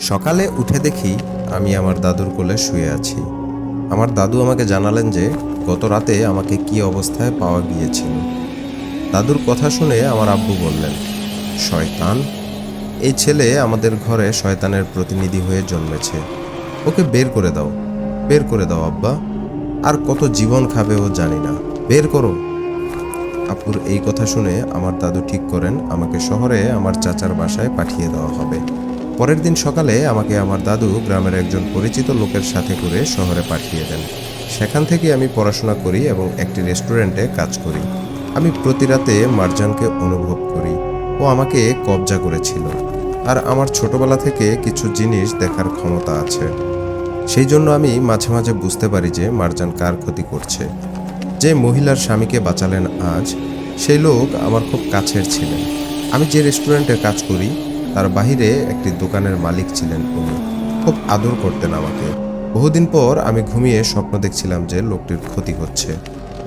সকালে উঠে দেখি আমি আমার দাদুর কোলে শুয়ে আছি। আমার দাদু আমাকে জানালেন যে গত রাতে আমাকে কি অবস্থায় পাওয়া গিয়েছিল। দাদুর কথা শুনে আমার আব্বু বললেন, শয়তান, এই ছেলে আমাদের ঘরে শয়তানের প্রতিনিধি হয়ে জন্মেছে। ওকে বের করে দাও, বের করে দাও আব্বা। আর কত জীবন খাবে ও জানি না, বের করো। আপুর এই কথা শুনে আমার দাদু ঠিক করেন আমাকে শহরে আমার চাচার বাসায় পাঠিয়ে দেওয়া হবে। পরের দিন সকালে আমাকে আমার দাদু গ্রামের একজন পরিচিত লোকের সাথে করে শহরে পাঠিয়ে দেন। সেখান থেকে আমি পড়াশোনা করি এবং একটি রেস্টুরেন্টে কাজ করি। আমি প্রতি রাতে মারজানকে অনুভব করি। ও আমাকে কবজা করেছিল, আর আমার ছোটবেলা থেকে কিছু জিনিস দেখার ক্ষমতা আছে। সেই জন্য আমি মাঝে মাঝে বুঝতে পারি যে মারজান কার ক্ষতি করছে। যে মহিলার স্বামীকে বাঁচালেন আজ, সেই লোক আমার খুব কাছের ছিলেন। আমি যে রেস্টুরেন্টে কাজ করি তার বাহিরে একটি দোকানের মালিক ছিলেন। উনি খুব আদর করতেন আমাকে। বহুদিন পর আমি ঘুমিয়ে স্বপ্ন দেখছিলাম যে লোকটির ক্ষতি হচ্ছে,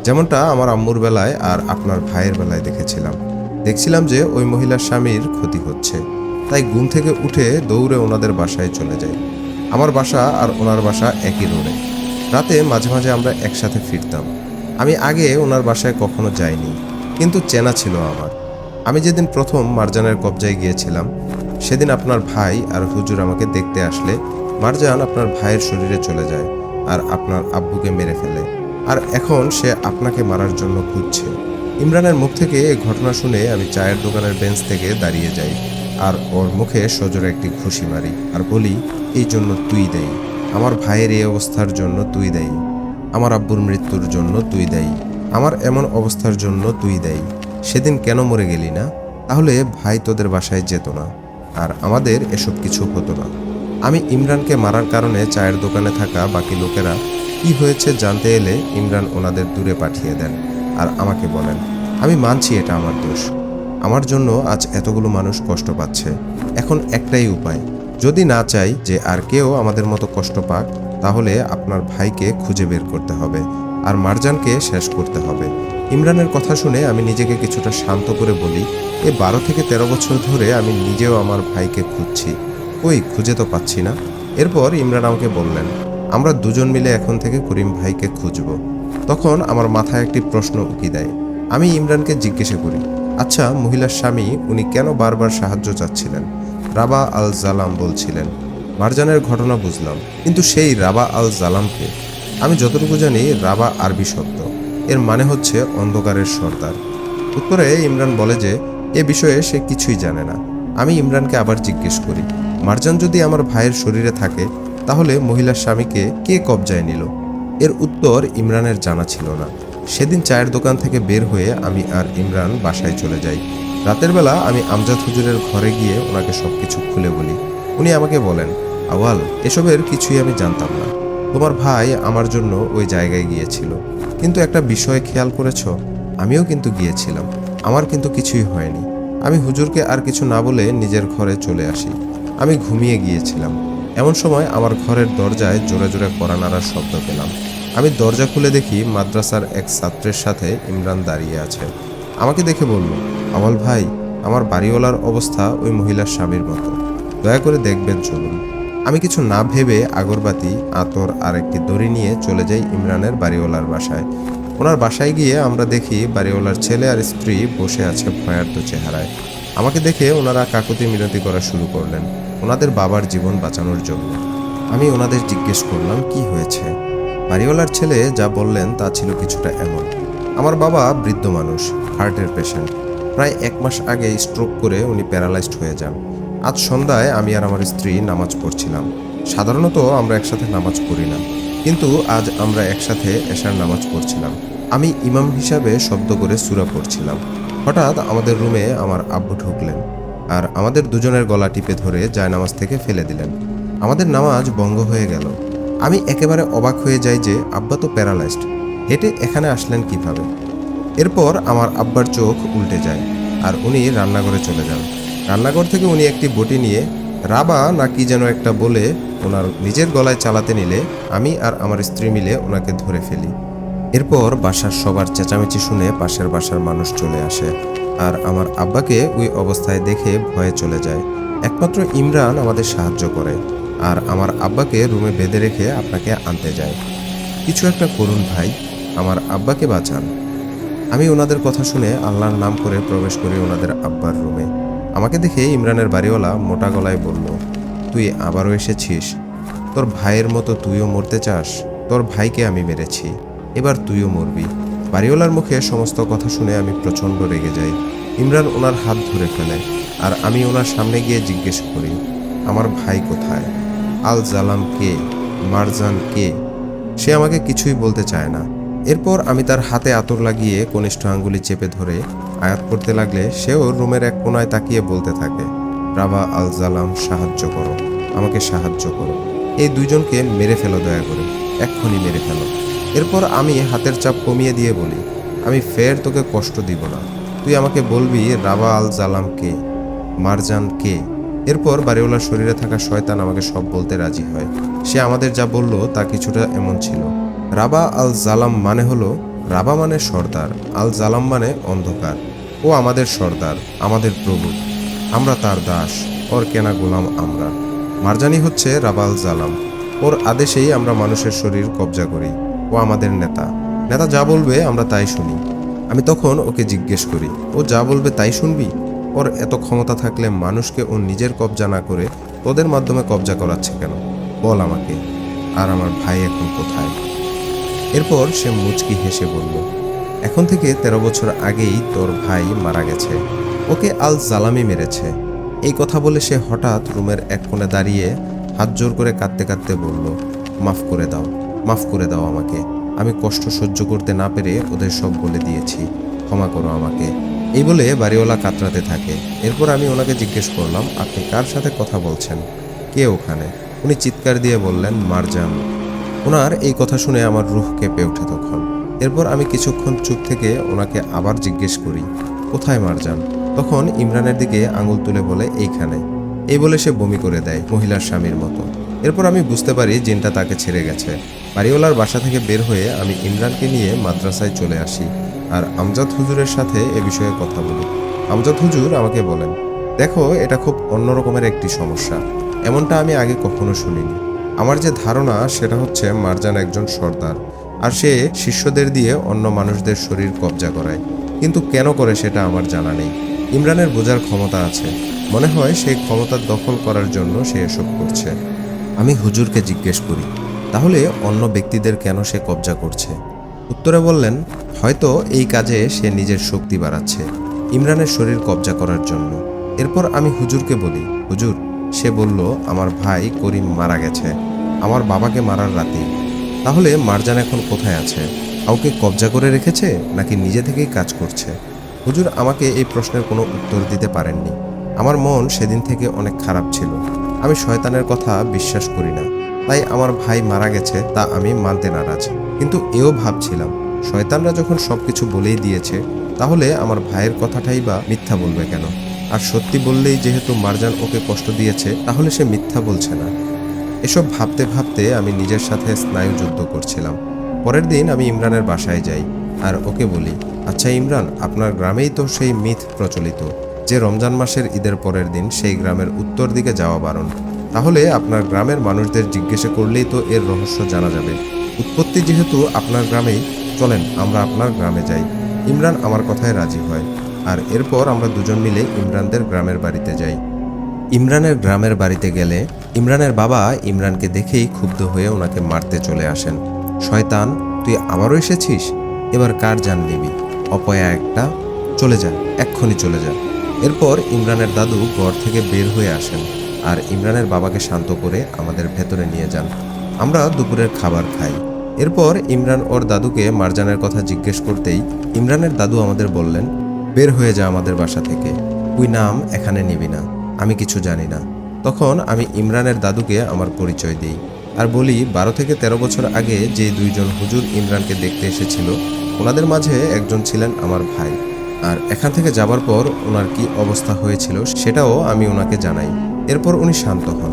যেমনটা আমার আম্মুর বেলায় আর আপনার ভাইয়ের বেলায় দেখছিলাম যে ওই মহিলার স্বামীর ক্ষতি হচ্ছে। তাই ঘুম থেকে উঠে দৌড়ে ওনাদের বাসায় চলে যাই। আমার বাসা আর ওনার বাসা একই রোডে। রাতে মাঝে মাঝে আমরা একসাথে ফিরতাম। আমি আগে ওনার বাসায় কখনো যাইনি, কিন্তু চেনা ছিল আমার। আমি যেদিন প্রথম মারজানের কবজায় গিয়েছিলাম, সেদিন আপনার ভাই আর হুজুর আমাকে দেখতে আসলে মারজান আপনার ভাইয়ের শরীরে চলে যায় আর আপনার আব্বুকে মেরে ফেলে। আর এখন সে আপনাকে মারার জন্য খুঁজছে। ইমরানের মুখ থেকে এই ঘটনা শুনে আমি চায়ের দোকানের বেঞ্চ থেকে দাঁড়িয়ে যাই আর ওর মুখে সজোরে একটি ঘুষি মারি আর বলি, এই জন্য তুই দায়ী। আমার ভাইয়ের এই অবস্থার জন্য তুই দায়ী। আমার আব্বুর মৃত্যুর জন্য তুই দায়ী। আমার এমন অবস্থার জন্য তুই দায়ী। সেদিন কেন মরে গেলি না? তাহলে ভাই তোদের বাসায় যেত না, আর আমাদের এসব কিছু হতো না। আমি ইমরানকে মারার কারণে চায়ের দোকানে থাকা বাকি লোকেরা কি হয়েছে জানতে এলে ইমরান ওনাদের দূরে পাঠিয়ে দেন আর আমাকে বলেন, আমি মানছি এটা আমার দোষ। আমার জন্য আজ এতগুলো মানুষ কষ্ট পাচ্ছে। এখন একটাই উপায়, যদি না চাই যে আর কেউ আমাদের মতো কষ্ট পাক, তাহলে আপনার ভাইকে খুঁজে বের করতে হবে আর মারজানকে শেষ করতে হবে। ইমরানের কথা শুনে আমি নিজেকে কিছুটা শান্ত করে বলি, এই 12 থেকে 13 বছর ধরে আমি নিজেও আমার ভাইকে খুঁজছি, ওই খুঁজে তো পাচ্ছি না। এরপর ইমরান আমাকে বললেন, আমরা দুজন মিলে এখন থেকে করিম ভাইকে খুঁজব। তখন আমার মাথায় একটি প্রশ্ন উকি দেয়। আমি ইমরানকে জিজ্ঞাসা করি, আচ্ছা, মহিলার স্বামী উনি কেন বারবার সাহায্য চাচ্ছিলেন? রাবা আল জালাম বলছিলেন। মারজানের ঘটনা বুঝলাম, কিন্তু সেই রাবা আল জালামকে? আমি যতটুকু জানি রাবা আরবি শব্দ, এর মানে হচ্ছে অন্ধকারের সর্দার। উত্তরে ইমরান বলে যে এ বিষয়ে সে কিছুই জানে না। আমি ইমরানকে আবার জিজ্ঞেস করি, মারজান যদি আমার ভাইয়ের শরীরে থাকে, তাহলে মহিলার স্বামীকে কে কবজায় নিল? এর উত্তর ইমরানের জানা ছিল না। সেদিন চায়ের দোকান থেকে বের হয়ে আমি আর ইমরান বাসায় চলে যাই। রাতের বেলা আমি আমজাদ হুজুরের ঘরে গিয়ে ওনাকে সবকিছু খুলে বলি। উনি আমাকে বলেন, আওয়াল, এসবের কিছুই আমি জানতাম না। তোমার ভাই আমার জন্য ওই জায়গায় গিয়েছিল, কিন্তু একটা বিষয় খেয়াল করেছ? আমিও কিন্তু গিয়েছিলাম, আমার কিন্তু কিছুই হয়নি। আমি হুজুরকে আর কিছু না বলে নিজের ঘরে চলে আসি। আমি ঘুমিয়ে গিয়েছিলাম। এমন সময় আমার ঘরের দরজায় জোরে জোরে কড়া নাড়ার শব্দ পেলাম। আমি দরজা খুলে দেখি মাদ্রাসার এক ছাত্রের সাথে ইমরান দাঁড়িয়ে আছে। আমাকে দেখে বলল, আওয়াল ভাই, আমার বাড়িওয়ালার অবস্থা ওই মহিলার স্বামীর মতো, দয়া করে দেখবেন, চলুন। আমি কিছু না ভেবে আগরবাতি, আতর আর একটি দড়ি নিয়ে চলে যাই ইমরানের বাড়িওয়ালার বাসায়। ওনার বাসায় গিয়ে আমরা দেখি বাড়িওয়ালার ছেলে আর স্ত্রী বসে আছে ভয়ার্ত চেহারায়। আমাকে দেখে ওনারা কাকুতি মিনতি করা শুরু করলেন ওনাদের বাবার জীবন বাঁচানোর জন্য। আমি ওনাদের জিজ্ঞেস করলাম কি হয়েছে। বাড়িওয়ালার ছেলে যা বললেন তা ছিল কিছুটা এমন, আমার বাবা বৃদ্ধ মানুষ, হার্টের পেশেন্ট। প্রায় 1 মাস আগে স্ট্রোক করে উনি প্যারালাইজড হয়ে যান। আজ সন্ধ্যায় আমি আর আমার স্ত্রী নামাজ পড়ছিলাম। সাধারণত আমরা একসাথে নামাজ পড়ি না, কিন্তু আজ আমরা একসাথে এশার নামাজ পড়ছিলাম। আমি ইমাম হিসাবে শব্দ করে সূরা পড়ছিলাম। হঠাৎ আমাদের রুমে আমার আব্বু ঢুকলেন আর আমাদের দুজনের গলা টিপে ধরে জায়নামাজ থেকে ফেলে দিলেন। আমাদের নামাজ ভঙ্গ হয়ে গেল। আমি একেবারে অবাক হয়ে যাই যে আব্বা তো প্যারালাইজড, হেঁটে এখানে আসলেন কিভাবে। এরপর আমার আব্বার চোখ উল্টে যায় আর উনি রান্নাঘরে চলে যান। রান্নাঘর থেকে উনি একটি বটি নিয়ে রাবা না কি যেন একটা বলে ওনার নিজের গলায় চালাতে নিলে আমি আর আমার স্ত্রী মিলে ওনাকে ধরে ফেলি। এরপর বাসার সবার চেঁচামেচি শুনে পাশের বাসার মানুষ চলে আসে আর আমার আব্বাকে ওই অবস্থায় দেখে ভয়ে চলে যায়। একমাত্র ইমরান আমাদের সাহায্য করে, আর আমার আব্বাকে রুমে বেঁধে রেখে আপনাকে আনতে যায়। কিছু একটা করুন ভাই, আমার আব্বাকে বাঁচান। আমি ওনাদের কথা শুনে আল্লাহর নাম করে প্রবেশ করি ওনাদের আব্বার রুমে। আমাকে দেখে ইমরানের বাড়িওয়ালা মোটা গলায় বলল, তুই আবারও এসেছিস? তোর ভাইয়ের মতো তুইও মরতে চাস? তোর ভাইকে আমি মেরেছি, এবার তুইও মরবি। বাড়িওয়ালার মুখে সমস্ত কথা শুনে আমি প্রচণ্ড রেগে যাই। ইমরান ওনার হাত ধরে ফেলে, আর আমি ওনার সামনে গিয়ে জিজ্ঞেস করি, আমার ভাই কোথায়? আল জালাম কে? মারজান কে? সে আমাকে কিছুই বলতে চায় না। এরপর আমি তার হাতে আতর লাগিয়ে কনিষ্ঠ আঙ্গুলি চেপে ধরে আয়াত করতে লাগলে সেও রুমের এক কোনায় তাকিয়ে বলতে থাকে, রাবা আল জালাম, সাহায্য করো, আমাকে সাহায্য করো। এই দুইজনকে মেরে ফেলো, দয়া করে এক্ষুনি মেরে ফেলো। এরপর আমি হাতের চাপ কমিয়ে দিয়ে বলি, আমি ফের তোকে কষ্ট দিব না, তুই আমাকে বলবি রাবা আল জালাম কে, মারজান কে। এরপর বাড়িওয়ালার শরীরে থাকা শয়তান আমাকে সব বলতে রাজি হয়। সে আমাদের যা বলল তা কিছুটা এমন ছিল। রাবা আল জালাম মানে হলো, রাবা মানে সর্দার, আল জালাম মানে অন্ধকার। ও আমাদের সর্দার, আমাদের প্রভু, আমরা তার দাস, ওর কেনা গোলাম আমরা। মারজানি হচ্ছে রাবা আল জালাম, ওর আদেশেই আমরা মানুষের শরীর কবজা করি। ও আমাদের নেতা, নেতা যা বলবে আমরা তাই শুনি। আমি তখন ওকে জিজ্ঞেস করি, ও যা বলবে তাই শুনবি? ওর এত ক্ষমতা থাকলে মানুষকে ও নিজের কবজা না করে তোদের মাধ্যমে কবজা করাচ্ছে কেন? বল আমাকে। আর আমার ভাই এখন কোথায়? এরপর সে মুচকি হেসে বলল, এখন থেকে 13 বছর আগেই তোর ভাই মারা গেছে, ওকে আল জালামি মেরেছে। এই কথা বলে সে হঠাৎ রুমের এক কোণে দাঁড়িয়ে হাত জোর করে কাঁদতে কাঁদতে বলল, মাফ করে দাও, মাফ করে দাও আমাকে, আমি কষ্ট সহ্য করতে না পেরে ওদের সব বলে দিয়েছি, ক্ষমা করো আমাকে। এই বলে বাড়িওয়ালা কাতরাতে থাকে। এরপর আমি ওনাকে জিজ্ঞেস করলাম, আপনি কার সাথে কথা বলছেন? কে ওখানে? উনি চিৎকার দিয়ে বললেন, মারজান। ওনার এই কথা শুনে আমার রুহ কেঁপে ওঠে তখন। এরপর আমি কিছুক্ষণ চুপ থেকে ওনাকে আবার জিজ্ঞেস করি, কোথায় মারজান? তখন ইমরানের দিকে আঙুল তুলে বলে, এইখানে। এই বলে সে বমি করে দেয় মহিলার স্বামীর মতো। এরপর আমি বুঝতে পারি জিনটা তাকে ছেড়ে গেছে। বাড়িওয়ালার বাসা থেকে বের হয়ে আমি ইমরানকে নিয়ে মাদ্রাসায় চলে আসি আর আমজাদ হুজুরের সাথে এ বিষয়ে কথা বলি। আমজাদ হুজুর আমাকে বলেন, দেখো, এটা খুব অন্যরকমের একটি সমস্যা, এমনটা আমি আগে কখনো শুনিনি। আমার যে ধারণা সেটা হচ্ছে মারজান একজন সর্দার, আর সে শিষ্যদের দিয়ে অন্য মানুষদের শরীর কবজা করায়, কিন্তু কেন করে সেটা আমার জানা নেই। ইমরানের বোঝার ক্ষমতা আছে, মনে হয় সেই ক্ষমতার দখল করার জন্য সে এসব করছে। আমি হুজুরকে জিজ্ঞেস করি, তাহলে অন্য ব্যক্তিদের কেন সে কবজা করছে? উত্তরে বললেন, হয়তো এই কাজে সে নিজের শক্তি বাড়াচ্ছে, ইমরানের শরীর কবজা করার জন্য। এরপর আমি হুজুরকে বলি, হুজুর, সে বলল আমার ভাই করিম মারা গেছে আমার বাবাকে মারার রাতেই। তাহলে মারজান এখন কোথায় আছে? কাউকে কবজা করে রেখেছে নাকি নিজে থেকেই কাজ করছে? হুজুর আমাকে এই প্রশ্নের কোনো উত্তর দিতে পারেননি। আমার মন সেদিন থেকে অনেক খারাপ ছিল। আমি শয়তানের কথা বিশ্বাস করি না, তাই আমার ভাই মারা গেছে তা আমি মানতে নারাজ। কিন্তু এও ভাবছিলাম, শয়তানরা যখন সবকিছু বলেই দিয়েছে, তাহলে আমার ভাইয়ের কথাটাই বা মিথ্যা বলবে কেন? আর সত্যি বললেই যেহেতু মারজান ওকে কষ্ট দিয়েছে, তাহলে সে মিথ্যা বলছে না। এসব ভাবতে ভাবতে আমি নিজের সাথে স্নায়ু যুদ্ধ করছিলাম। পরের দিন আমি ইমরানের বাসায় যাই আর ওকে বলি, আচ্ছা ইমরান, আপনার গ্রামেই তো সেই মিথ প্রচলিত যে রমজান মাসের ঈদের পরের দিন সেই গ্রামের উত্তর দিকে যাওয়া বারণ। তাহলে আপনার গ্রামের মানুষদের জিজ্ঞাসা করলেই তো এর রহস্য জানা যাবে। উৎপত্তি যেহেতু আপনার গ্রামেই, চলেন আমরা আপনার গ্রামে যাই। ইমরান আমার কথায় রাজি হয়, আর এরপর আমরা দুজন মিলে ইমরানদের গ্রামের বাড়িতে যাই। ইমরানের গ্রামের বাড়িতে গেলে ইমরানের বাবা ইমরানকে দেখেই ক্ষুব্ধ হয়ে ওনাকে মারতে চলে আসেন। শয়তান, তুই আবারও এসেছিস? এবার কার জান নিবি? অপয়া একটা, চলে যা, এক্ষুনি চলে যা। এরপর ইমরানের দাদু ঘর থেকে বের হয়ে আসেন আর ইমরানের বাবাকে শান্ত করে আমাদের ভেতরে নিয়ে যান। আমরা দুপুরের খাবার খাই। এরপর ইমরান ওর দাদুকে মারজানের কথা জিজ্ঞেস করতেই ইমরানের দাদু আমাদের বললেন, বের হয়ে যা আমাদের বাসা থেকে, তুই নাম এখানে নিবি না, আমি কিছু জানি না। তখন আমি ইমরানের দাদুকে আমার পরিচয় দিই আর বলি, 12 থেকে 13 বছর আগে যে দুইজন হুজুর ইমরানকে দেখতে এসেছিল, ওনাদের মাঝে একজন ছিলেন আমার ভাই। আর এখান থেকে যাবার পর ওনার কি অবস্থা হয়েছিল সেটাও আমি ওনাকে জানাই। এরপর উনি শান্ত হন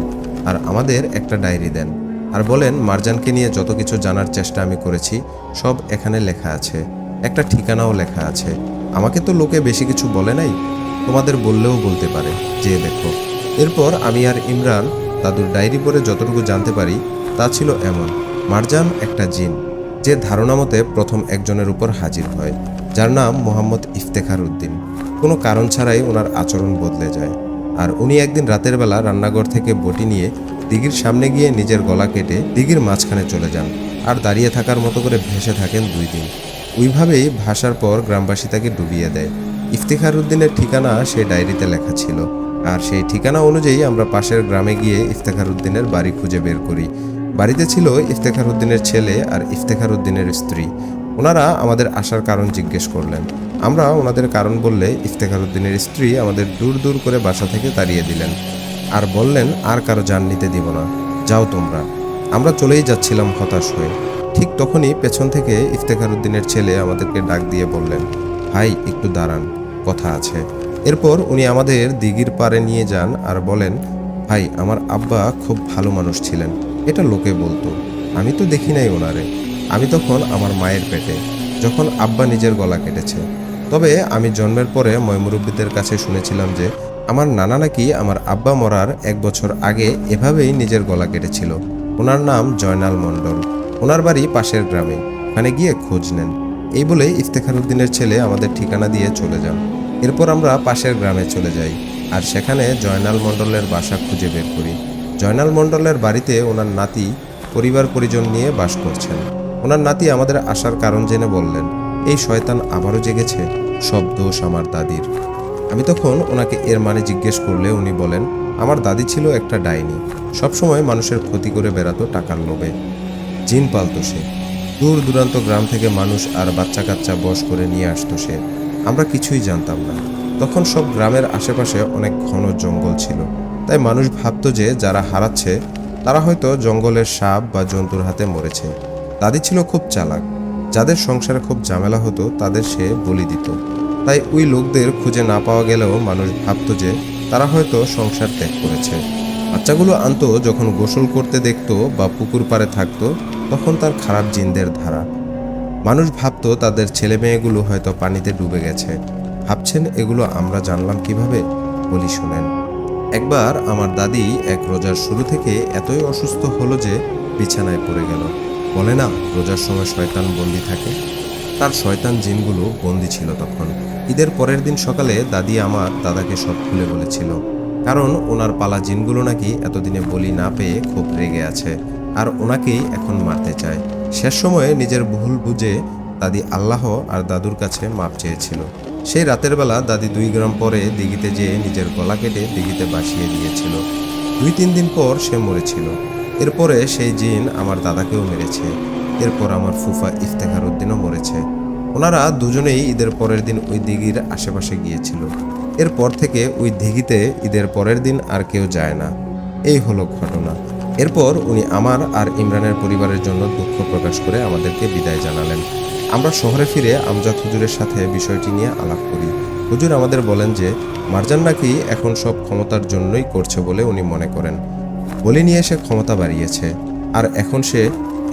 আর আমাদের একটা ডায়েরি দেন আর বলেন, মারজানকে নিয়ে যত কিছু জানার চেষ্টা আমি করেছি সব এখানে লেখা আছে, একটা ঠিকানাও লেখা আছে। আমাকে তো লোকে বেশি কিছু বলে নাই, তোমাদের বললেও বলতে পারে, যে দেখো। এরপর আমি আর ইমরান দাদুর ডায়েরি পড়ে যতটুকু জানতে পারি তা ছিল এমন: মারজান একটা জিন, যে ধারণা মতে প্রথম একজনের উপর হাজির হয়, যার নাম মোহাম্মদ ইফতেখার উদ্দিন। কোনো কারণ ছাড়াই ওনার আচরণ বদলে যায়। আর উনি একদিন রাতের বেলা রান্নাঘর থেকে বটি নিয়ে দিঘির সামনে গিয়ে নিজের গলা কেটে দিঘির মাঝখানে চলে যান, আর দাঁড়িয়ে থাকার মতো করে ভেসে থাকেন 2 দিন। ওইভাবেই ভাসার পর গ্রামবাসী তাকে ডুবিয়ে দেয়। ইফতেখার উদ্দিনের ঠিকানা সেই ডায়েরিতে লেখা ছিল, আর সেই ঠিকানা অনুযায়ী আমরা পাশের গ্রামে গিয়ে ইফতেখার উদ্দিনের বাড়ি খুঁজে বের করি। বাড়িতে ছিল ইফতেখার উদ্দিনের ছেলে আর ইফতেখার উদ্দিনের স্ত্রী। ওনারা আমাদের আসার কারণ জিজ্ঞেস করলেন। আমরা ওনাদের কারণ বললে ইফতেখার উদ্দিনের স্ত্রী আমাদের দূর দূর করে বাসা থেকে তাড়িয়ে দিলেন, আর বললেন আর কারো জান নিতে দিব না, যাও তোমরা। আমরা চলেই যাচ্ছিলাম হতাশ হয়ে। ঠিক তখনই পেছন থেকে ইফতেখার উদ্দিনের ছেলে আমাদেরকে ডাক দিয়ে বললেন, ভাই একটু দাঁড়ান, কথা আছে। এরপর উনি আমাদের দিঘির পাড়ে নিয়ে যান আর বলেন, ভাই আমার আব্বা খুব ভালো মানুষ ছিলেন, এটা লোকে বলতো, আমি তো দেখি নাই ওনারে। আমি তখন আমার মায়ের পেটে, যখন আব্বা নিজের গলা কেটেছে। তবে আমি জন্মের পরে ময়মুরব্বীদের কাছে শুনেছিলাম যে আমার নানা নাকি আমার আব্বা মরার 1 বছর আগে এভাবেই নিজের গলা কেটেছিল। ওনার নাম জয়নাল মণ্ডল, ওনার বাড়ি পাশের গ্রামে, ওখানে গিয়ে খোঁজ নেন। এই বলে ইফতেখার উদ্দিনের ছেলে আমাদের ঠিকানা দিয়ে চলে যান। এরপর আমরা পাশের গ্রামে চলে যাই, আর সেখানে জয়নাল মণ্ডলের বাসা খুঁজে বের করি। জয়নাল মণ্ডলের বাড়িতে ওনার নাতি পরিবার পরিজন নিয়ে বাস করছেন। ওনার নাতি আমাদের আসার কারণ জেনে বললেন, এই শয়তান আবারও জেগেছে, সব দোষ আমার দাদির। আমি তখন ওনাকে এর মানে জিজ্ঞেস করলে উনি বলেন, আমার দাদি ছিল একটা ডাইনি, সবসময় মানুষের ক্ষতি করে বেড়াতো টাকার লোভে। জিন পালতো সে, দূর দূরান্ত গ্রাম থেকে মানুষ আর বাচ্চা কাচ্চা বশ করে নিয়ে আসতো সে। আমরা কিছুই জানতাম না। তখন সব গ্রামের আশেপাশে অনেক ঘন জঙ্গল ছিল, তাই মানুষ ভাবতো যে যারা হারাচ্ছে তারা হয়তো জঙ্গলের সাপ বা জন্তুর হাতে মরেছে। দাদি ছিল খুব চালাক, যাদের সংসারে খুব ঝামেলা হতো তাদের সে বলি দিত। তাই ওই লোকদের খুঁজে না পাওয়া গেলেও মানুষ ভাবতো যে তারা হয়তো সংসার ত্যাগ করেছে। বাচ্চাগুলো আনতো যখন গোসল করতে দেখতো বা পুকুর পাড়ে থাকতো, তখন তার খারাপ জিনদের ধারা। মানুষ ভাবতো তাদের ছেলে মেয়েগুলো হয়তো পানিতে ডুবে গেছে। ভাবছেন এগুলো আমরা জানলাম কিভাবে? বলি শোনেন। একবার আমার দাদি এক রোজার শুরু থেকে এতই অসুস্থ হলো যে বিছানায় পড়ে গেল। বলে না রোজার সময় শয়তান বন্দি থাকে, তার শয়তান জিনগুলো বন্দি ছিল তখন। ঈদের পরের দিন সকালে দাদি আমার দাদাকে সব খুলে বলেছিল, কারণ ওনার পালা জিনগুলো নাকি এতদিনে বলি না পেয়ে খুব রেগে আছে, আর ওনাকেই এখন মারতে চায়। শেষ সময়ে নিজের ভুল বুঝে দাদি আল্লাহ আর দাদুর কাছে মাপ চেয়েছিল। সেই রাতের বেলা দাদি 2 গ্রাম পরে দিঘিতে যেয়ে নিজের গলা কেটে দিঘিতে ভাসিয়ে দিয়েছিল। 2-3 দিন পর সে মরেছিল। এরপরে সেই জিন আমার দাদাকেও মেরেছে। এরপর আমার ফুফা ইফতেখার উদ্দিনও মরেছে। ওনারা দুজনেই ঈদের পরের দিন ওই দিঘির আশেপাশে গিয়েছিল। এরপর থেকে ওই দিঘিতে ঈদের পরের দিন আর কেউ যায় না। এই হলো ঘটনা। এরপর উনি আমার আর ইমরানের পরিবারের জন্য দুঃখ প্রকাশ করে আমাদেরকে বিদায় জানালেন। আমরা শহরে ফিরে আমজাদ হুজুরের সাথে বিষয়টি নিয়ে আলাপ করি। হুজুর আমাদের বলেন যে মারজান নাকি এখন সব ক্ষমতার জন্যই করছে বলে উনি মনে করেন। বলে নিয়ে সে ক্ষমতা বাড়িয়েছে, আর এখন সে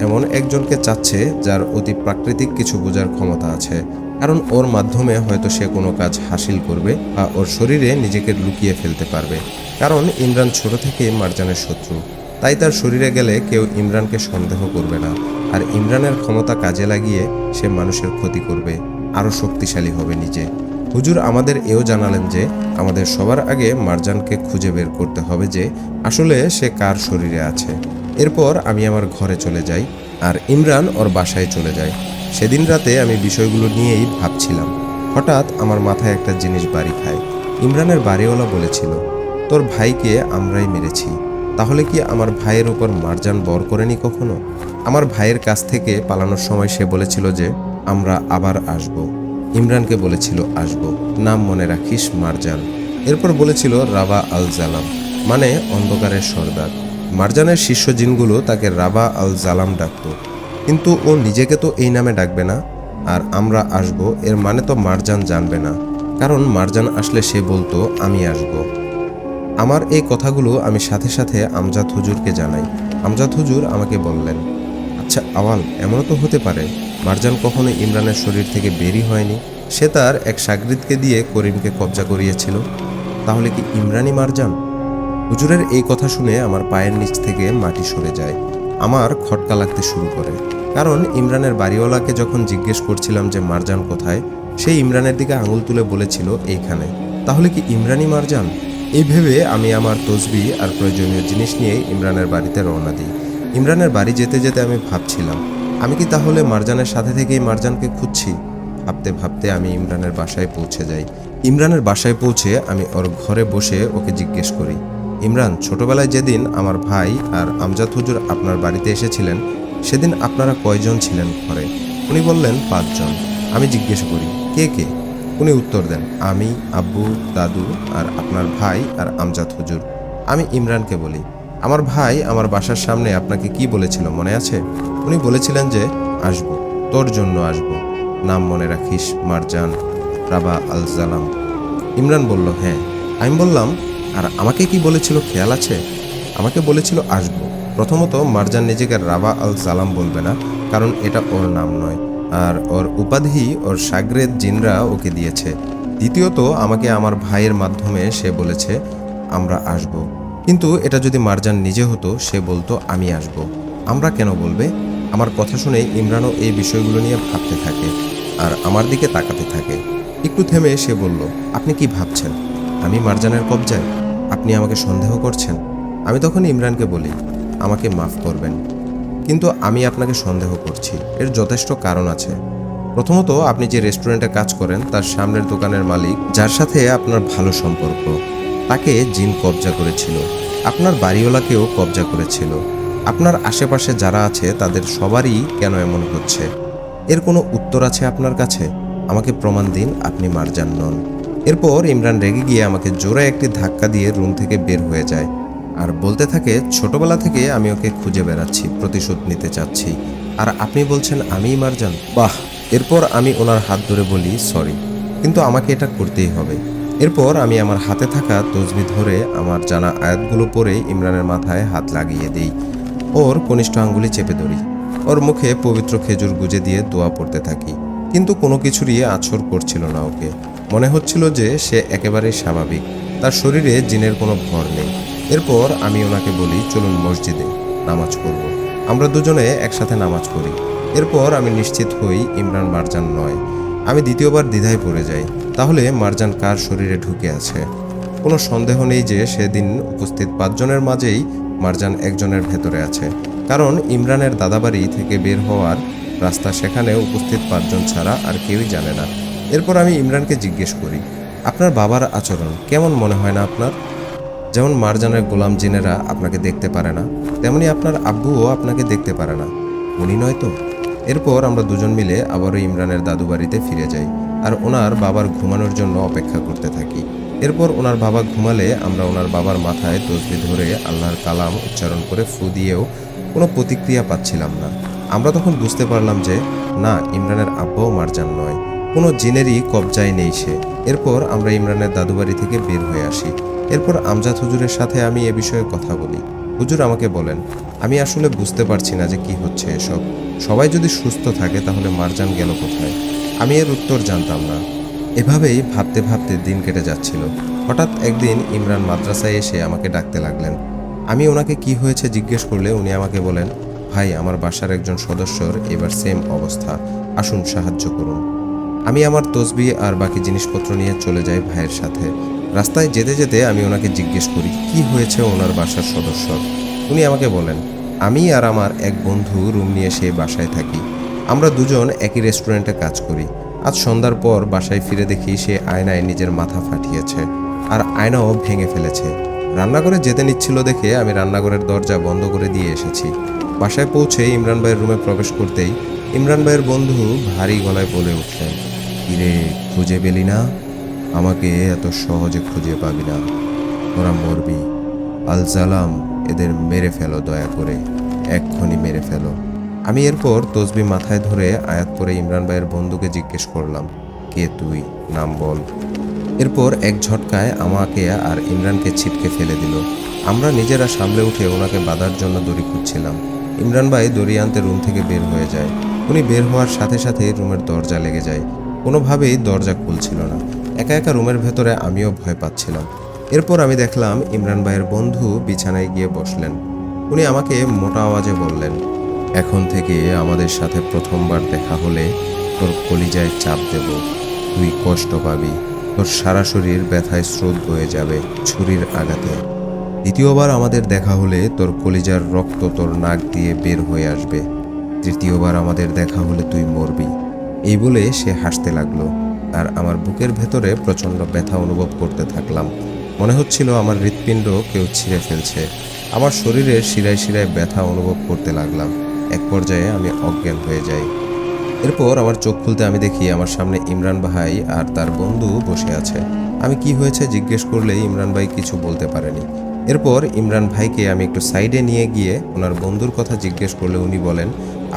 এমন একজনকে চাচ্ছে যার অতি প্রাকৃতিক কিছু বোঝার ক্ষমতা আছে, কারণ ওর মাধ্যমে হয়তো সে কোনো কাজ হাসিল করবে বা ওর শরীরে নিজেকে লুকিয়ে ফেলতে পারবে। কারণ ইমরান ছোট থেকেই মারজানের শত্রু, তাই তার শরীরে গেলে কেউ ইমরানকে সন্দেহ করবে না। আর ইমরানের ক্ষমতা কাজে লাগিয়ে সে মানুষের ক্ষতি করবে, আরও শক্তিশালী হবে নিজে। হুজুর আমাদের এও জানালেন যে আমাদের সবার আগে মারজানকে খুঁজে বের করতে হবে যে আসলে সে কার শরীরে আছে। এরপর আমি আমার ঘরে চলে যাই, আর ইমরান ওর বাসায় চলে যায়। সেদিন রাতে আমি বিষয়গুলো নিয়েই ভাবছিলাম। হঠাৎ আমার মাথায় একটা জিনিস বাড়ি খায়। ইমরানের বাড়িওয়ালা বলেছিল, তোর ভাইকে আমরাই মেরেছি। তাহলে কি আমার ভাইয়ের উপর মারজান বর করেনি কখনো? আমার ভাইয়ের কাছ থেকে পালানোর সময় সে বলেছিল যে আমরা আবার আসব। ইমরানকে বলেছিল আসব, নাম মনে রাখিস মারজান। এরপর বলেছিল রাবা আল জালাম, মানে অন্ধকারের সর্দার। মারজানের শিষ্য জিনগুলো তাকে রাবা আল জালাম ডাকত, কিন্তু ও নিজেকে তো এই নামে ডাকবে না। আর আমরা আসব এর মানে তো মারজান জানবে না, কারণ মারজান আসলে সে বলতো আমি আসব। আমার এই কথাগুলো আমি সাথে সাথে আমজাদ হুজুরকে জানাই। আমজাদ হুজুর আমাকে বললেন, আচ্ছা আওয়াল, এমনও তো হতে পারে মারজান কখনো ইমরানের শরীর থেকে বেরই হয়নি, সে তার এক শাগরিদকে দিয়ে করিমকে কবজা করিয়েছিল। তাহলে কি ইমরানই মারজান? হুজুরের এই কথা শুনে আমার পায়ের নিচ থেকে মাটি সরে যায়। আমার খটকা লাগতে শুরু করে, কারণ ইমরানের বাড়িওয়ালাকে যখন জিজ্ঞেস করছিলাম যে মারজান কোথায়, সেই ইমরানের দিকে আঙুল তুলে বলেছিল এইখানে। তাহলে কি ইমরানই মারজান? এই ভেবে আমি আমার তসবি আর প্রয়োজনীয় জিনিস নিয়ে ইমরানের বাড়িতে রওনা দিই। ইমরানের বাড়ি যেতে যেতে আমি ভাবছিলাম, আমি কি তাহলে মারজানের সাথে থেকেই মারজানকে খুঁজছি? ভাবতে ভাবতে আমি ইমরানের বাসায় পৌঁছে যাই। ইমরানের বাসায় পৌঁছে আমি ওর ঘরে বসে ওকে জিজ্ঞেস করি, ইমরান, ছোটবেলায় যেদিন আমার ভাই আর আমজাদ হুজুর আপনার বাড়িতে এসেছিলেন, সেদিন আপনারা কয়জন ছিলেন ঘরে? উনি বললেন 5 জন। আমি জিজ্ঞেস করি, কে কে? উনি উত্তর দেন, আমি, আব্বু, দাদু আর আপনার ভাই আর আমজাদ হুজুর। আমি ইমরানকে বলি, আমার ভাই আমার বাসার সামনে আপনাকে কি বলেছিল মনে আছে? উনি বলেছিলেন যে আসবো, তোর জন্য আসবো, নাম মনে রাখিস, মারজান রাবা আল জালাম। ইমরান বলল, হ্যাঁ। আমি বললাম, আর আমাকে কি বলেছিল খেয়াল আছে? আমাকে বলেছিল আসবো। প্রথমত, মারজান নিজেকে রাবা আল জালাম বলবে না, কারণ এটা ওর নাম নয়, আর ওর উপাধি ওর শাগরেদ জিনরা ওকে দিয়েছে। দ্বিতীয়ত, আমাকে আমার ভাইয়ের মাধ্যমে সে বলেছে আমরা আসব। কিন্তু এটা যদি মারজান নিজে হতো, সে বলতো আমি আসব। আমরা কেন বলবে? আমার কথা শুনে ইমরানও এই বিষয়গুলো নিয়ে ভাবতে থাকে আর আমার দিকে তাকাতে থাকে। একটু থেমে সে বলল, আপনি কি ভাবছেন? আমি মারজানের কবজায়? আপনি আমাকে সন্দেহ করছেন? আমি তখন ইমরানকে বলি, আমাকে মাফ করবেন, কিন্তু আমি আপনাকে সন্দেহ করছি। এর যথেষ্ট কারণ আছে। প্রথমত, আপনি যে রেস্টুরেন্টে কাজ করেন তার সামনের দোকানের মালিক, যার সাথে আপনার ভালো সম্পর্ক, তাকে জিন কবজা করেছিল। আপনার বাড়িওয়ালাকেও কবজা করেছিল। আপনার আশেপাশে যারা আছে তাদের সবারই কেন এমন হচ্ছে? এর কোনো উত্তর আছে আপনার কাছে? আমাকে প্রমাণ দিন আপনি মারজান নন। এরপর ইমরান রেগে গিয়ে আমাকে জোরে একটি ধাক্কা দিয়ে রুম থেকে বের হয়ে যায় আর বলতে থাকে, ছোটবেলা থেকে আমি ওকে খুঁজে বেড়াচ্ছি, প্রতিশোধ নিতে চাচ্ছি, আর আপনি বলছেন আমিই মারজান? বাহ! এরপর আমি ওনার হাত ধরে বলি, সরি, কিন্তু আমাকে এটা করতেই হবে। এরপর আমি আমার হাতে থাকা তসবি ধরে আমার জানা আয়াতগুলো পরে ইমরানের মাথায় হাত লাগিয়ে দিই। ওর কনিষ্ঠ আঙ্গুলি চেপে ধরি। ওর মুখে পবিত্র খেজুর গুজে দিয়ে দোয়া পড়তে থাকি, কিন্তু কোনো কিছুরই আছর করছিল না ওকে। মনে হচ্ছিল যে সে একেবারেই স্বাভাবিক, তার শরীরে জিনের কোনো ভর নেই। এরপর আমি ওনাকে বলি, চলুন মসজিদে নামাজ পড়ব। আমরা দুজনে একসাথে নামাজ পড়ি। এরপর আমি নিশ্চিত হই ইমরান মারজান নয়। আমি দ্বিতীয়বার দ্বিধায় পড়ে যাই, তাহলে মারজান কার শরীরে ঢুকে আছে? কোনো সন্দেহ নেই যে সেদিন উপস্থিত 5 জনের মাঝেই মারজান একজনের ভেতরে আছে, কারণ ইমরানের দাদাবাড়ি থেকে বের হওয়ার রাস্তা সেখানে উপস্থিত 5 জন ছাড়া আর কেউই জানে না। এরপর আমি ইমরানকে জিজ্ঞেস করি, আপনার বাবার আচরণ কেমন মনে হয় না আপনার? যেমন মারজানের গোলাম জিনেরা আপনাকে দেখতে পারে না, তেমনি আপনার আব্বুও আপনাকে দেখতে পারে না, উনি নয় তো? এরপর আমরা দুজন মিলে আবারও ইমরানের দাদু বাড়িতে ফিরে যাই আর ওনার বাবার ঘুমানোর জন্য অপেক্ষা করতে থাকি। এরপর ওনার বাবা ঘুমালে আমরা ওনার বাবার মাথায় তসবি ধরে আল্লাহর কালাম উচ্চারণ করে ফু দিয়েও কোনো প্রতিক্রিয়া পাচ্ছিলাম না। আমরা তখন বুঝতে পারলাম যে না, ইমরানের আব্বাও মারজান নয়, কোনো জিনেরই কবজায় নেই সে। এরপর আমরা ইমরানের দাদুবাড়ি থেকে বের হয়ে আসি। এরপর আমজাদ হুজুরের সাথে আমি এ বিষয়ে কথা বলি। হুজুর আমাকে বলেন, আমি আসলে বুঝতে পারছি না যে কি হচ্ছে এসব। সবাই যদি সুস্থ থাকে তাহলে মারজান গেল কোথায়? আমি এর উত্তর জানতাম না। এভাবেই ভাবতে ভাবতে দিন কেটে যাচ্ছিল। হঠাৎ একদিন ইমরান মাদ্রাসায় এসে আমাকে ডাকতে লাগলেন। আমি ওনাকে কি হয়েছে জিজ্ঞেস করলে উনি আমাকে বলেন, ভাই, আমার বাসার একজন সদস্যর এবার সেম অবস্থা, আসুন সাহায্য করুন। আমি আমার তসবি আর বাকি জিনিসপত্র নিয়ে চলে যাই ভাইয়ের সাথে। রাস্তায় যেতে যেতে আমি ওনাকে জিজ্ঞেস করি কি হয়েছে ওনার বাসার সদস্য। উনি আমাকে বলেন, আমি আর আমার এক বন্ধু রুম নিয়ে সেই বাসায় থাকি। আমরা দুজন একই রেস্টুরেন্টে কাজ করি। আজ সন্ধ্যার পর বাসায় ফিরে দেখি সে আয়নায় নিজের মাথা ফাটিয়েছে আর আয়নাও ভেঙে ফেলেছে। রান্নাঘরে যেতে নিচ্ছিল দেখে আমি রান্নাঘরের দরজা বন্ধ করে দিয়ে এসেছি। বাসায় পৌঁছে ইমরান ভাইয়ের রুমে প্রবেশ করতেই ইমরান ভাইয়ের বন্ধু ভারী গলায় বলে উঠলেন, কিরে, খুঁজে পেলি না? আমাকে এত সহজে খুঁজে পাবি না, ওরা মরবি। আল জালাম, এদের মেরে ফেলো, দয়া করে এক্ষুনি মেরে ফেলো। আমি এরপর তসবি মাথায় ধরে আয়াত করে ইমরান ভাইয়ের বন্ধুকে জিজ্ঞেস করলাম, কে তুই, নাম বল। এরপর এক ঝটকায় আমাকে আর ইমরানকে ছিটকে ফেলে দিল। আমরা নিজেরা সামলে উঠে ওনাকে বাঁধার জন্য দড়ি খুঁজছিলাম। ইমরান ভাই দড়ি আনতে রুম থেকে বের হয়ে যায়। উনি বের হওয়ার সাথে সাথে রুমের দরজা লেগে যায়। কোনোভাবেই দরজা খুলছিল না। একা একা রুমের ভেতরে আমিও ভয় পাচ্ছিলাম। এরপর আমি দেখলাম ইমরান ভাইয়ের বন্ধু বিছানায় গিয়ে বসলেন। উনি আমাকে মোটা আওয়াজে বললেন, এখন থেকে আমাদের সাথে প্রথমবার দেখা হলে তোর কলিজায় চাপ দেব, তুই কষ্ট পাবি, তোর সারা শরীর ব্যথায় স্রোত বয়ে যাবে ছুরির আঘাতে। দ্বিতীয়বার আমাদের দেখা হলে তোর কলিজার রক্ত তোর নাক দিয়ে বের হয়ে আসবে। তৃতীয়বার আমাদের দেখা হলে তুই মরবি। এই বলে সে হাসতে লাগলো, আর আমার বুকের ভেতরে প্রচণ্ড ব্যথা অনুভব করতে থাকলাম। মনে হচ্ছিল আমার হৃৎপিণ্ড কেউ ছিঁড়ে ফেলছে। আমার শরীরের শিরায় শিরায় ব্যথা অনুভব করতে লাগলাম। এক পর্যায়ে আমি অজ্ঞান হয়ে যাই। এরপর আমার চোখ খুলতে আমি দেখি আমার সামনে ইমরান ভাই আর তার বন্ধু বসে আছে। আমি কি হয়েছে জিজ্ঞেস করলে ইমরান ভাই কিছু বলতে পারেনি। এরপর ইমরান ভাইকে আমি একটু সাইডে নিয়ে গিয়ে ওনার বন্ধুর কথা জিজ্ঞেস করলে উনি বলেন,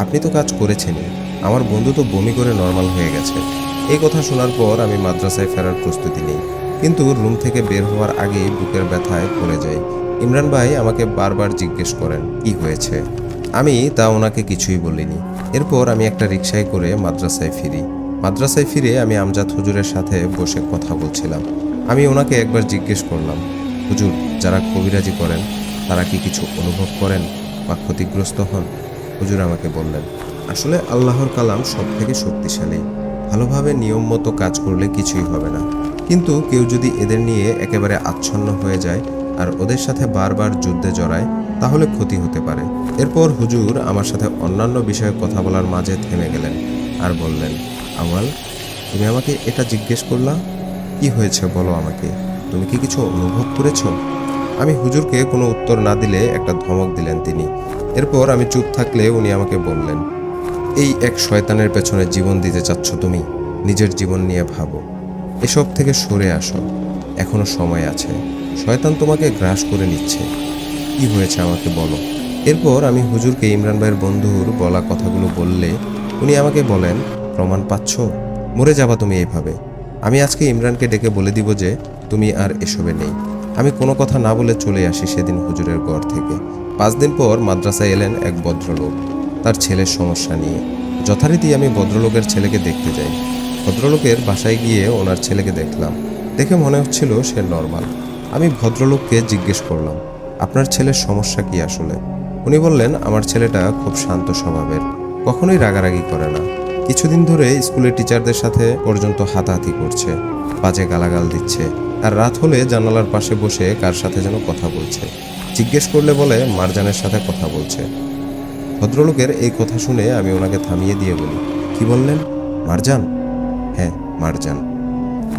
আপনি তো কাজ করেছেনই, আমার বন্ধু তো বমি করে নর্মাল হয়ে গেছে। এই কথা শোনার পর আমি মাদ্রাসায় ফেরার প্রস্তুতি নিই, কিন্তু রুম থেকে বের হওয়ার আগেই বুকের ব্যথায় পড়ে যাই। ইমরান ভাই আমাকে বারবার জিজ্ঞেস করেন কি হয়েছে। আমি তা ওনাকে কিছুই বলিনি। এরপর আমি একটা রিকশায় করে মাদ্রাসায় ফিরি। মাদ্রাসায় ফিরে আমি আমজাদ হুজুরের সাথে বসে কথা বলছিলাম। আমি ওনাকে একবার জিজ্ঞেস করলাম, হুজুর, যারা কবিরাজি করেন তারা কি কিছু অনুভব করেন বা ক্ষতিগ্রস্ত হন? হুজুর আমাকে বললেন, আসলে আল্লাহর কালাম সব থেকে শক্তিশালী। ভালোভাবে নিয়ম মতো কাজ করলে কিছুই হবে না, কিন্তু কেউ যদি এদের নিয়ে একেবারে আচ্ছন্ন হয়ে যায় আর ওদের সাথে বারবার যুদ্ধে জড়ায় তাহলে ক্ষতি হতে পারে। এরপর হুজুর আমার সাথে অন্যান্য বিষয়ে কথা বলার মাঝে থেমে গেলেন আর বললেন, আওয়াল, তুমি আমাকে এটা জিজ্ঞেস করলা, কি হয়েছে বলো আমাকে, তুমি কি কিছু অনুভব করেছ? আমি হুজুরকে কোনো উত্তর না দিলে একটা ধমক দিলেন তিনি। এরপর আমি চুপ থাকলে উনি আমাকে বললেন, এই এক শয়তানের পেছনে জীবন দিতে চাচ্ছ তুমি? নিজের জীবন নিয়ে ভাবো, এসব থেকে সরে আসো, এখনো সময় আছে। শয়তান তোমাকে গ্রাস করে নিচ্ছে। কি হয়েছে আমাকে বলো। এরপর আমি হুজুরকে ইমরান ভাইয়ের বন্ধুর বলা কথাগুলো বললে উনি আমাকে বলেন, প্রমাণ পাচ্ছ? মরে যাবা তুমি এইভাবে। আমি আজকে ইমরানকে ডেকে বলে দিব যে তুমি আর এসবে নেই। আমি কোনো কথা না বলে চলে আসি সেদিন হুজুরের ঘর থেকে। 5 দিন পর মাদ্রাসায় এলেন এক ভদ্রলোক তার ছেলের সমস্যা নিয়ে। যথারীতি আমি ভদ্রলোকের ছেলেকে দেখতে যাই। ভদ্রলোকের বাসায় গিয়ে ওনার ছেলেকে দেখলাম। দেখে মনে হচ্ছিল সে নর্মাল। আমি ভদ্রলোককে জিজ্ঞেস করলাম, আপনার ছেলের সমস্যা কি আসলে? উনি বললেন, আমার ছেলেটা খুব শান্ত স্বভাবের, কখনোই রাগারাগি করে না। কিছুদিন ধরে স্কুলের টিচারদের সাথে পর্যন্ত হাতাহাতি করছে, বাজে গালাগাল দিচ্ছে, আর রাত হলে জানালার পাশে বসে কার সাথে যেন কথা বলছে। জিজ্ঞেস করলে বলে মারজানের সাথে কথা বলছে। ভদ্রলোকের এই কথা শুনে আমি ওনাকে থামিয়ে দিয়ে বলি, কি বললেন? মারজান? হ্যাঁ, মারজান।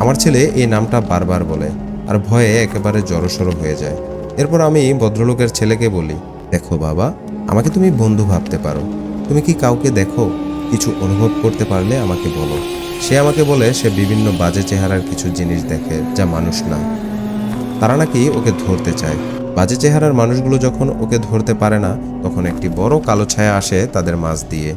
আমার ছেলে এই নামটা বারবার বলে আর ভয়ে একেবারে জড়সড় হয়ে যায়। এরপর আমি ভদ্রলোকের ছেলেকে বলি, দেখো বাবা, আমাকে তুমি বন্ধু ভাবতে পারো। তুমি কি কাউকে দেখো? কিছু অনুভব করতে পারলে আমাকে বলো। সে আমাকে বলে সে বিভিন্ন বাজে চেহারার কিছু জিনিস দেখে যা মানুষ না। তারা নাকি ওকে ধরতে চায়। বাজে চেহারার মানুষগুলো যখন ওকে ধরতে পারে না তখন একটি বড় কালো ছায়া আসে তাদের মাঝ দিয়ে।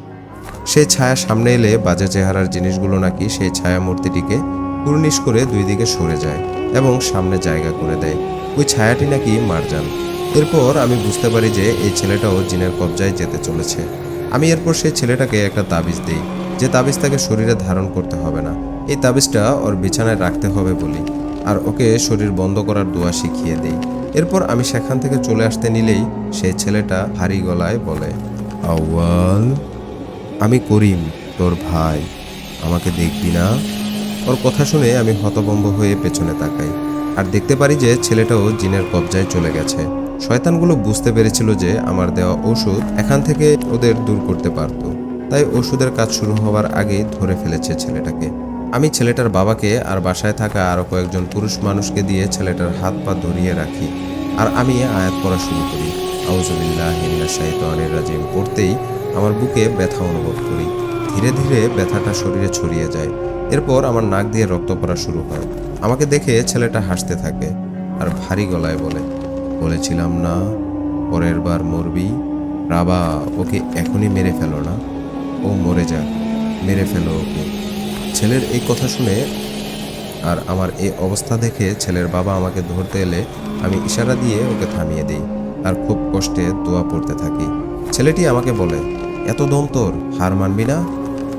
সেই ছায়া সামনে এলে বাজে চেহারার জিনিসগুলো নাকি সেই ছায়া মূর্তিটিকে কুর্নিশ করে 2 দিকে সরে যায় এবং সামনে জায়গা করে দেয়। ওই ছায়াটি নাকি মারজান। এরপর আমি বুঝতে পারি যে এই ছেলেটাও জিনের কবজায় যেতে চলেছে। আমি এরপর সেই ছেলেটাকে একটা তাবিজ দিই, যে তাবিজ তাকে শরীরে ধারণ করতে হবে না, এই তাবিজটা ওর বিছানায় রাখতে হবে বলি, আর ওকে শরীর বন্ধ করার দোয়া শিখিয়ে দেই। এরপর আমি সেখান থেকে চলে আসতে নিলেই সেই ছেলেটা ভারী গলায় বলে, আউয়াল, আমি করিম, তোর ভাই, আমাকে দেখবি না? ওর কথা শুনে আমি হতভম্ব হয়ে পেছনে তাকাই আর দেখতে পারি যে ছেলেটাও জিনের কবজায় চলে গেছে। শয়তানগুলো বুঝতে পেরেছিল যে আমার দেওয়া ওষুধ এখান থেকে ওদের দূর করতে পারত, তাই ওষুধের কাজ শুরু হওয়ার আগেই ধরে ফেলেছে ছেলেটাকে। আমি ছেলেটার বাবাকে আর বাসায় থাকা আরও কয়েকজন পুরুষ মানুষকে দিয়ে ছেলেটার হাত পা ধরিয়ে রাখি, আর আমি আয়াত পড়া শুরু করি। আউযুবিল্লাহি মিনাশ শাইতানির রাজিম পড়তেই আমার বুকে ব্যথা অনুভব করি। ধীরে ধীরে ব্যথাটা শরীরে ছড়িয়ে যায়। এরপর আমার নাক দিয়ে রক্ত পড়া শুরু হয়। আমাকে দেখে ছেলেটা হাসতে থাকে আর ভারী গলায় বলে, বলেছিলাম না পরের বার মরবি? রাবা, ওকে এখনই মেরে ফেলো না, ও মরে যাক, মেরে ফেলো ওকে। ছেলের এই কথা শুনে আর আমার এই অবস্থা দেখে ছেলের বাবা আমাকে ধরতে এলে আমি ইশারা দিয়ে ওকে থামিয়ে দিই আর খুব কষ্টে দোয়া পড়তে থাকি। ছেলেটি আমাকে বলে, এত দম তোর, হার মানবি না?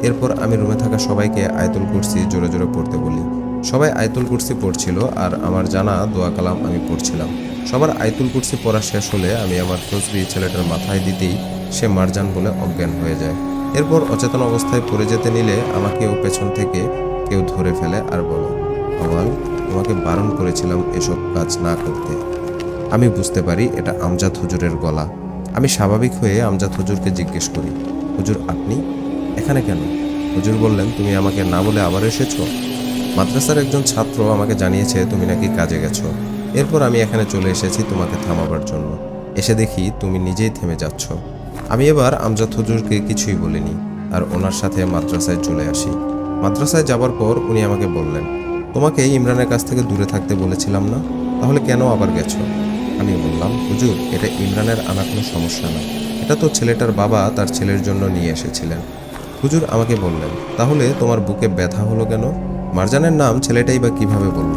এরপর আমি রুমে থাকা সবাইকে আয়াতুল কুরসি জোরে জোরে পড়তে বলি। সবাই আয়াতুল কুরসি পড়ছিল আর আমার জানা দোয়া কালাম আমি পড়ছিলাম। সবার আয়াতুল কুরসি পড়া শেষ হলে আমি আমার তসবি ছেলেটার মাথায় দিতেই সে মারজান বলে অজ্ঞান হয়ে যায়। এরপর অচেতন অবস্থায় পড়ে যেতে নিলে আমাকেও পেছন থেকে কেউ ধরে ফেলে আর বলে, আওয়াল, তোমাকে বারণ করেছিলাম এসব কাজ না করতে। আমি বুঝতে পারি এটা আমজাদ হুজুরের গলা। আমি স্বাভাবিক হয়ে আমজাদ হুজুরকে জিজ্ঞেস করি, হুজুর আপনি এখানে কেন? হুজুর বললেন, তুমি আমাকে না বলে আবার এসেছো। মাদ্রাসার একজন ছাত্র আমাকে জানিয়েছে তুমি নাকি কাজে গেছো। এরপর আমি এখানে চলে এসেছি তোমাকে থামাবার জন্য। এসে দেখি তুমি নিজেই থেমে যাচ্ছ। আমি এবার আমজাদ হুজুরকে কিছুই বলিনি আর ওনার সাথে মাদ্রাসায় চলে আসি। মাদ্রাসায় যাবার পর উনি আমাকে বললেন, তোমাকে ইমরানের কাছ থেকে দূরে থাকতে বলেছিলাম না, তাহলে কেন আবার গেছো? আমি বললাম, হুজুর এটা ইমরানের আনা কোনো সমস্যা না, এটা তো ছেলেটার বাবা তার ছেলের জন্য নিয়ে এসেছিলেন। হুজুর আমাকে বললেন, তাহলে তোমার বুকে ব্যথা হলো কেন? মারজানের নাম ছেলেটাই বা কিভাবে বলল?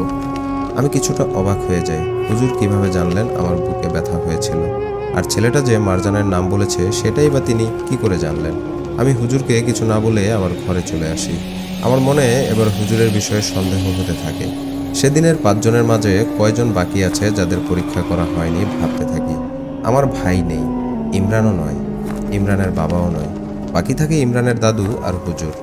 আমি কিছুটা অবাক হয়ে যাই। হুজুর কিভাবে জানলেন আমার বুকে ব্যথা হয়েছিল? আর ছেলেটা যে মারজানের নাম বলেছে সেটাই বা তিনি কি করে জানলেন? আমি হুজুরকে কিছু না বলে আমার ঘরে চলে আসি। আমার মনে এবার হুজুরের বিষয়ে সন্দেহ হতে থাকে। সেদিনের 5 জনের মাঝে কয়জন বাকি আছে যাদের পরীক্ষা করা হয়নি ভাবতে থাকি। আমার ভাই নেই, ইমরানও নয়, ইমরানের বাবাও নয়, বাকি থাকে ইমরানের দাদু আর হুজুর।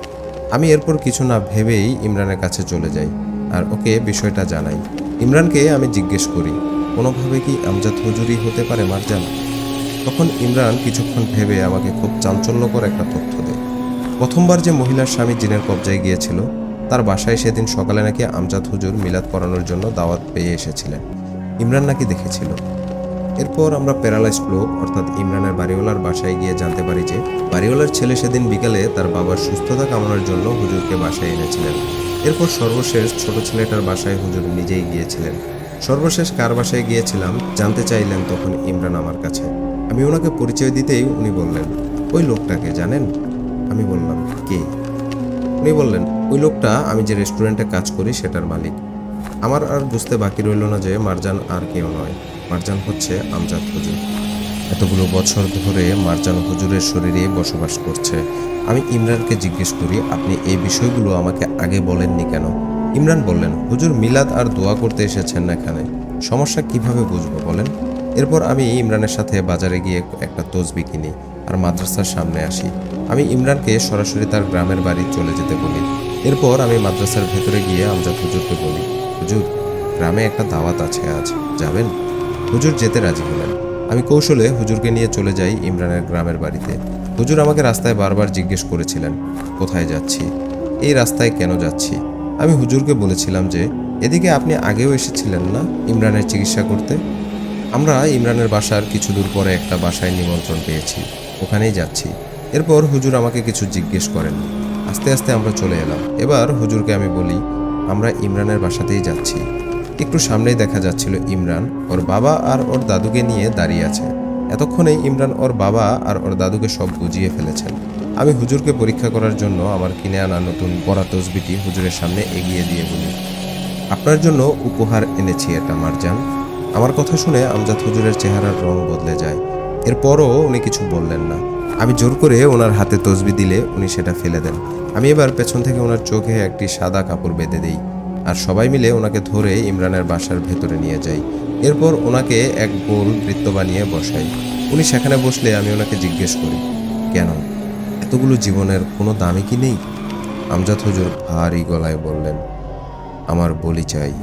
আমি এরপর কিছু না ভেবেই ইমরানের কাছে চলে যাই আর ওকে বিষয়টা জানাই। ইমরানকে আমি জিজ্ঞেস করি, কোনোভাবে কি আমজাদ হুজুরই হতে পারে মারজান? তখন ইমরান কিছুক্ষণ ভেবে আমাকে খুব চাঞ্চল্যকর একটা তথ্য দেয়। প্রথমবার যে মহিলার স্বামী জিনের কবজায় গিয়েছিল তার বাসায় সেদিন সকালে নাকি আমজাদ হুজুর মিলাদ পড়ানোর জন্য দাওয়াত পেয়ে এসেছিলেন। ইমরান নাকি দেখেছিল। এরপর আমরা প্যারালাইজড লোক অর্থাৎ ইমরানের বাড়িওয়ালার বাসায় গিয়ে জানতে পারি যে বাড়িওয়ালার ছেলে সেদিন বিকালে তার বাবার সুস্থতা কামনার জন্য হুজুরকে বাসায় এনেছিলেন। এরপর সর্বশেষ ছোট ছেলেটার বাসায় হুজুর নিজেই গিয়েছিলেন। সর্বশেষ কার বাসায় গিয়েছিলাম জানতে চাইলেন তখন ইমরান আমার কাছে। আমি ওনাকে পরিচয় দিতেই উনি বললেন, ওই লোকটাকে জানেন? আমি বললাম, কে? উনি বললেন, ওই লোকটা আমি যে রেস্টুরেন্টে কাজ করি সেটার মালিক। আমার আর বুঝতে বাকি রইল না যে মারজান আর কেউ নয়, মারজান হচ্ছে আমজাদ হুজুর। এতগুলো বছর ধরে মারজান হুজুরের শরীরে বসবাস করছে। আমি ইমরানকে জিজ্ঞেস করি, আপনি এই বিষয়গুলো আমাকে আগে বলেননি কেন? ইমরান বললেন, হুজুর মিলাদ আর দোয়া করতে এসেছেন এখানে, সমস্যা কিভাবে বুঝবো বলেন? এরপর আমি ইমরানের সাথে বাজারে গিয়ে একটা তসবি কিনি আর মাদ্রাসার সামনে আসি। আমি ইমরানকে সরাসরি তার গ্রামের বাড়ি চলে যেতে বলি। এরপর আমি মাদ্রাসার ভেতরে গিয়ে আমজাদ হুজুরকে বলি, হুজুর গ্রামে একটা দাওয়াত আছে আজ, যাবেন? হুজুর যেতে রাজি হলেন। আমি কৌশলে হুজুরকে নিয়ে চলে যাই ইমরানের গ্রামের বাড়িতে। হুজুর আমাকে রাস্তায় বারবার জিজ্ঞেস করেছিলেন, কোথায় যাচ্ছি, এই রাস্তায় কেন যাচ্ছি। আমি হুজুরকে বলেছিলাম যে এদিকে আপনি আগেও এসেছিলেন না ইমরানের চিকিৎসা করতে। আমরা ইমরানের বাসার কিছু দূর পরে একটা বাসায় নিমন্ত্রণ পেয়েছি, ওখানেই যাচ্ছি। এরপর হুজুর আমাকে কিছু জিজ্ঞেস করেন। আস্তে আস্তে আমরা চলে এলাম। এবার হুজুরকে আমি বলি, আমরা ইমরানের বাসাতেই যাচ্ছি। একটু সামনেই দেখা যাচ্ছিল ইমরান ওর বাবা আর ওর দাদুকে নিয়ে দাঁড়িয়ে আছে। এতক্ষণে ইমরান ওর বাবা আর ওর দাদুকে সব বুঝিয়ে ফেলেছেন। আমি হুজুরকে পরীক্ষা করার জন্য আমার কিনে আনা নতুন পরা তসবিটি হুজুরের সামনে এগিয়ে দিয়ে বলি, আপনার জন্য উপহার এনেছি এটা মারজান। আমার কথা শুনে আমজাদ হুজুরের চেহারার রং বদলে যায়। এরপরও উনি কিছু বললেন না। আমি জোর করে ওনার হাতে তসবি দিলে উনি সেটা ফেলে দেন। আমি এবার পেছন থেকে ওনার চোখে একটি সাদা কাপড় বেঁধে দিই আর সবাই মিলে ওনাকে ধরে ইমরানের বাসার ভেতরে নিয়ে যাই। এরপর ওনাকে এক গোল বৃত্ত বানিয়ে বসাই। উনি সেখানে বসলে আমি ওনাকে জিজ্ঞেস করি, কেন, এতগুলো জীবনের কোনো দামই কি নেই? আমজাদ হুজুর ভারী গলায় বললেন, আমার বলি চাই,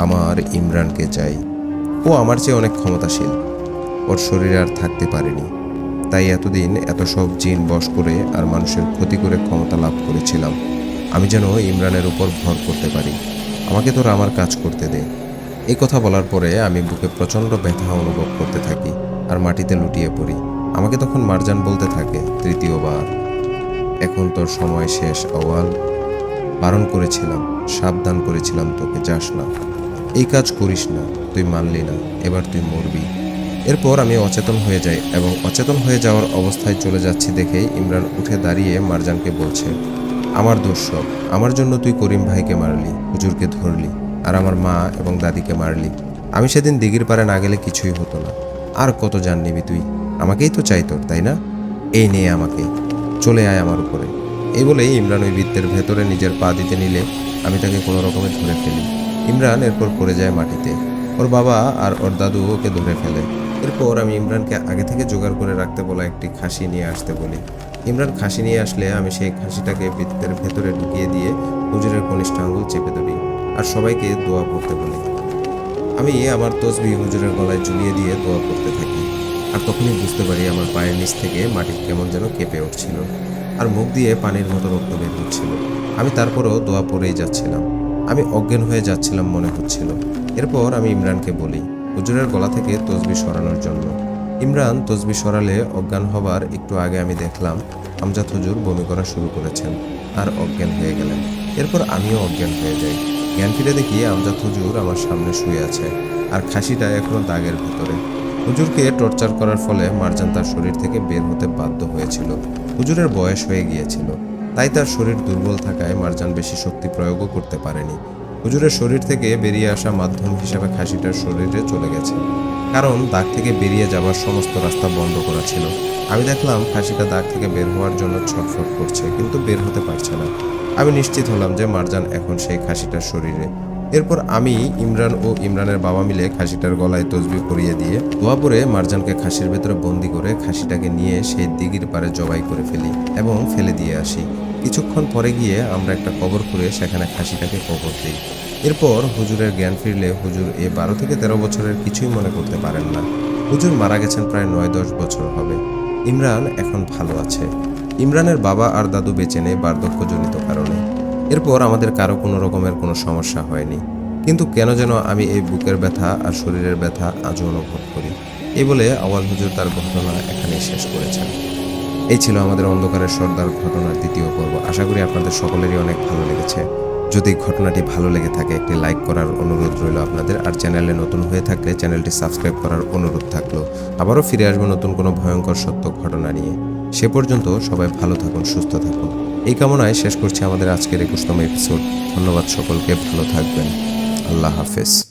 আমার ইমরানকে চাই। ও আমার চেয়ে অনেক ক্ষমতাশীল, ওর শরীরে আর থাকতে পারেনি, তাই এতদিন এত সব জিন বশ করে আর মানুষের ক্ষতি করে ক্ষমতা লাভ করেছিলাম। আমি যেন ইমরানের উপর ভর করতে পারি, আমাকে তোরা আমার কাজ করতে দে। এই কথা বলার পরে আমি বুকে প্রচণ্ড ব্যথা অনুভব করতে থাকি আর মাটিতে লুটিয়ে পড়ি। আমাকে তখন মারজান বলতে থাকে তৃতীয়বার, এখন তোর সময় শেষ আওয়াল, বারণ করেছিলাম, সাবধান করেছিলাম তোকে, যাস না, এই কাজ করিস না, তুই মানলি না, এবার তুই মরবি। এরপর আমি অচেতন হয়ে যাই এবং অচেতন হয়ে যাওয়ার অবস্থায় চলে যাচ্ছি দেখেই ইমরান উঠে দাঁড়িয়ে মারজানকে বলছে, আমার দোষ সব, আমার জন্য তুই করিম ভাইকে মারলি, হুজুরকে ধরলি আর আমার মা এবং দাদিকে মারলি। আমি সেদিন দিঘির পাড়ে না গেলে কিছুই হতো না। আর কত জান নিবি তুই? আমাকেই তো চাই তোর, তাই না? এই নিয়ে আমাকে, চলে আয় আমার উপরে। এই বলেই ইমরান ওই বৃত্তের ভেতরে নিজের পা দিতে নিলে আমি তাকে কোনো রকমে ধরে ফেলি। ইমরান এরপর পড়ে যায় মাটিতে। ওর বাবা আর ওর দাদু ওকে ধরে ফেলে। এরপর আমি ইমরানকে আগে থেকে জোগাড় করে রাখতে বলা একটি খাসি নিয়ে আসতে বলি। ইমরান খাসি নিয়ে আসলে আমি সেই খাসিটাকে বৃত্তের ভেতরে ঢুকিয়ে দিয়ে হুজুরের কনিষ্ঠ আঙুল চেপে ধরি আর সবাইকে দোয়া পড়তে বলি। আমি আমার তসবিহ হুজুরের গলায় ঝুলিয়ে দিয়ে দোয়া করতে থাকি। আর তখনই বুঝতে পারি আমার পায়ের নিচ থেকে মাটি কেমন যেন কেঁপে উঠছিল আর মুখ দিয়ে পানির মতো রক্ত বের হচ্ছিল। আমি তারপরও দোয়া পড়েই যাচ্ছিলাম। আমি অজ্ঞান হয়ে যাচ্ছিলাম মনে হচ্ছিল। এরপর আমি ইমরানকে বলি হুজুরের গলা থেকে তসবিহ সরানোর জন্য। ইমরান তসবিহ সরালে অজ্ঞান হবার একটু আগে আমি দেখলাম আমজাদ হুজুর বমি করা শুরু করেছেন আর অজ্ঞান হয়ে গেলেন। এরপর আমিও অজ্ঞান হয়ে যাই। জ্ঞান ফিরে দেখি আমজাদ হুজুর আমার সামনে শুয়ে আছে আর খাসিটা এখনো দাগের ভেতরে। হুজুরকে টর্চার করার ফলে মারজান তার শরীর থেকে বের হতে বাধ্য হয়েছিল। হুজুরের বয়স হয়ে গিয়েছিল, তাই তার শরীর দুর্বল থাকায় মারজান বেশি শক্তি প্রয়োগও করতে পারেনি। হুজুরের শরীর থেকে বেরিয়ে আসা মাধ্যম হিসাবে খাসিটার শরীরে চলে গেছে, কারণ দাগ থেকে বেরিয়ে যাবার সমস্ত রাস্তা বন্ধ করা ছিল। আমি দেখলাম খাসিটা দাগ থেকে বের হওয়ার জন্য ছটফট করছে, কিন্তু বের হতে পারছে না। আমি নিশ্চিত হলাম যে মারজান এখন সেই খাসিটার শরীরে। এরপর আমি, ইমরান ও ইমরানের বাবা মিলে খাসিটার গলায় তসবিহ পরিয়ে দিয়ে দোয়া পরে মারজানকে খাসির ভেতরে বন্দি করে খাসিটাকে নিয়ে সেই দিঘির পাড়ে জবাই করে ফেলি এবং ফেলে দিয়ে আসি। কিছুক্ষণ পরে গিয়ে আমরা একটা কবর করে সেখানে খাসিটাকে কবর দিই। এরপর হুজুরের জ্ঞান ফিরলে হুজুর 12 থেকে 13 বছরের কিছুই মনে করতে পারেন না। হুজুর মারা গেছেন প্রায় 9-10 বছর হবে। ইমরান এখন ভালো আছে। ইমরানের বাবা আর দাদু বেঁচে নেই বার্ধক্যজনিত কারণে। এরপর আমাদের কারো কোনো রকমের কোনো সমস্যা হয়নি, কিন্তু কেন যেন আমি এই বুকের ব্যথা আর শরীরের ব্যথা আজও অনুভব করি। এই বলে আওয়াল হুজুর তার ঘটনা এখানেই শেষ করেছেন। এই ছিল আমাদের অন্ধকারের সর্দার ঘটনার দ্বিতীয় পর্ব। আশা করি আপনাদের সকলেরই অনেক ভালো লেগেছে। যদি ঘটনাটি ভালো লেগে থাকে একটি লাইক করার অনুরোধ রইল আপনাদের, আর চ্যানেলে নতুন হয়ে থাকলে চ্যানেলটি সাবস্ক্রাইব করার অনুরোধ থাকলো। আবারও ফিরে আসবো নতুন কোনো ভয়ঙ্কর সত্য ঘটনা নিয়ে। সে পর্যন্ত সবাই ভালো থাকুন, সুস্থ থাকুন, এই কামনায় শেষ করছি আমাদের আজকের 21তম এপিসোড। ধন্যবাদ সকলকে, ভালো থাকবেন। আল্লাহ হাফেজ।